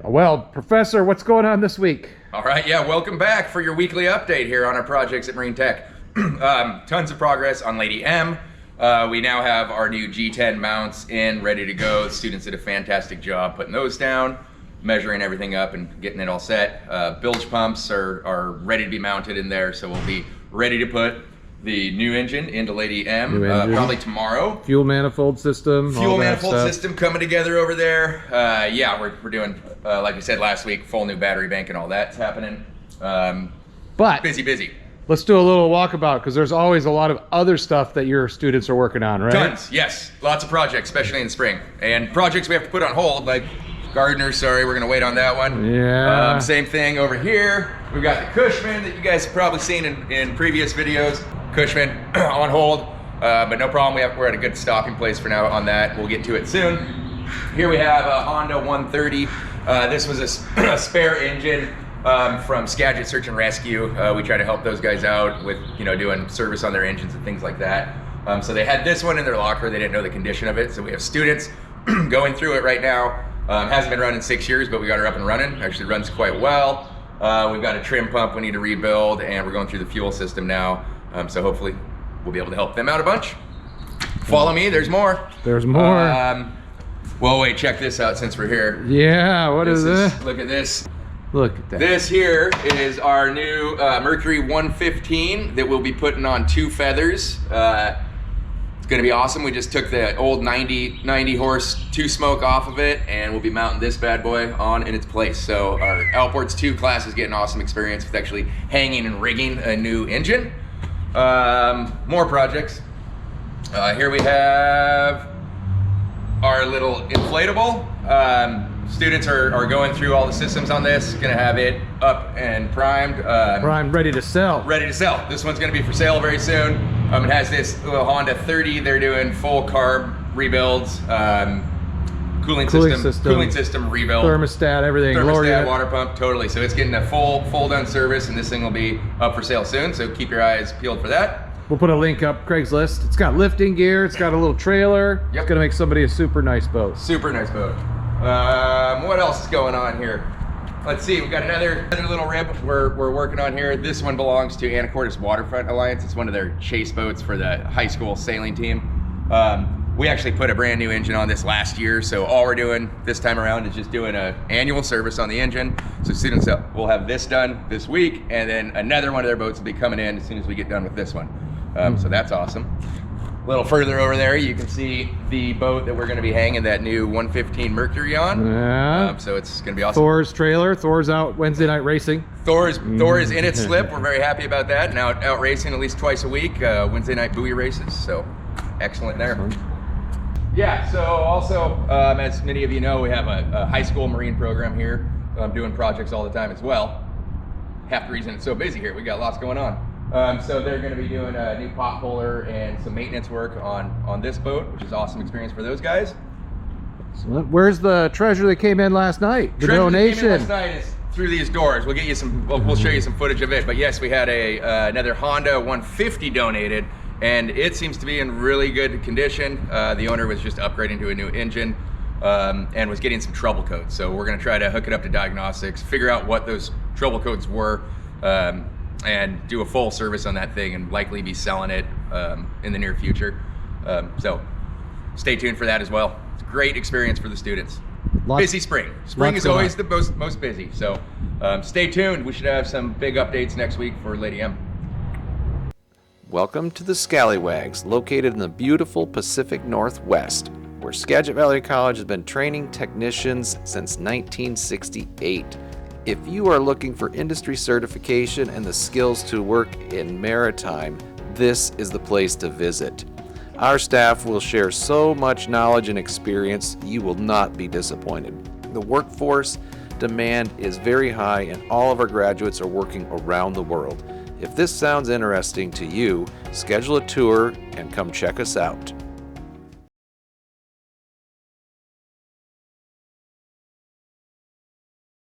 Well, Professor, what's going on this week? All right, yeah, welcome back for your weekly update here on our projects at Marine Tech. Tons of progress on Lady M. We now have our new G10 mounts in, ready to go. The students did a fantastic job putting those down, measuring everything up and getting it all set. Bilge pumps are ready to be mounted in there, so we'll be ready to put the new engine into Lady M probably tomorrow. Fuel manifold system. Fuel manifold system coming together over there. Yeah, we're doing, like we said last week, full new battery bank and all that's happening. But busy. Let's do a little walkabout, because there's always a lot of other stuff that your students are working on, right? Tons, yes. Lots of projects, especially in the spring. And projects we have to put on hold, like gardeners, sorry, we're gonna wait on that one. Yeah. Same thing over here. We've got the Cushman that you guys have probably seen in previous videos. Cushman on hold, but no problem. We're at a good stopping place for now on that. We'll get to it soon. Here we have a Honda 130. This was a spare engine from Skagit Search and Rescue. We try to help those guys out with, doing service on their engines and things like that. So they had this one in their locker. They didn't know the condition of it. So we have students going through it right now. Hasn't been running 6 years, but we got her up and running. Actually runs quite well. We've got a trim pump we need to rebuild, and we're going through the fuel system now. So hopefully we'll be able to help them out a bunch. Follow me, there's more. There's more. Well, wait, check this out since we're here. Yeah, what is this? Look at this. Look at that. This here is our new Mercury 115 that we'll be putting on 2 feathers. It's gonna be awesome. We just took the old 90 horse 2-smoke off of it, and we'll be mounting this bad boy on in its place. So our Outboards 2 class is getting awesome experience with actually hanging and rigging a new engine. More projects. Here we have our little inflatable. Students are going through all the systems on this, gonna have it up and primed. Primed, ready to sell. Ready to sell. This one's gonna be for sale very soon. It has this little Honda 30. They're doing full carb rebuilds, cooling system rebuild. Thermostat, everything. Thermostat, water pump, totally. So it's getting a full done service, and this thing will be up for sale soon, so keep your eyes peeled for that. We'll put a link up, Craigslist. It's got lifting gear, it's got a little trailer. Yep. It's gonna make somebody a super nice boat. Super nice boat. What else is going on here? Let's see, we've got another little rib we're working on here. This one belongs to Anacortes Waterfront Alliance. It's one of their chase boats for the high school sailing team. We actually put a brand new engine on this last year, so all we're doing this time around is just doing an annual service on the engine. So students will have this done this week, and then another one of their boats will be coming in as soon as we get done with this one. So that's awesome. A little further over there, you can see the boat that we're going to be hanging that new 115 Mercury on. Yeah. So it's going to be awesome. Thor's trailer. Thor's out Wednesday night racing. Thor is in its slip. We're very happy about that. And out racing at least twice a week. Wednesday night buoy races. So excellent there. Yeah. So also, as many of you know, we have a high school marine program here, doing projects all the time as well. Half the reason it's so busy here, we got lots going on. So they're going to be doing a new pot puller and some maintenance work on this boat, which is an awesome experience for those guys. Excellent. Where's the treasure that came in last night? The donation. That came in last night is through these doors. We'll get you some. We'll show you some footage of it. But yes, we had another Honda 150 donated, and it seems to be in really good condition. The owner was just upgrading to a new engine and was getting some trouble codes. So we're going to try to hook it up to diagnostics, figure out what those trouble codes were. And do a full service on that thing, and likely be selling it in the near future. So stay tuned for that as well. It's a great experience for the students. Busy spring. Spring is always the most busy. So stay tuned. We should have some big updates next week for Lady M. Welcome to the Scallywags, located in the beautiful Pacific Northwest, where Skagit Valley College has been training technicians since 1968. If you are looking for industry certification and the skills to work in maritime, this is the place to visit. Our staff will share so much knowledge and experience, you will not be disappointed. The workforce demand is very high, and all of our graduates are working around the world. If this sounds interesting to you, schedule a tour and come check us out.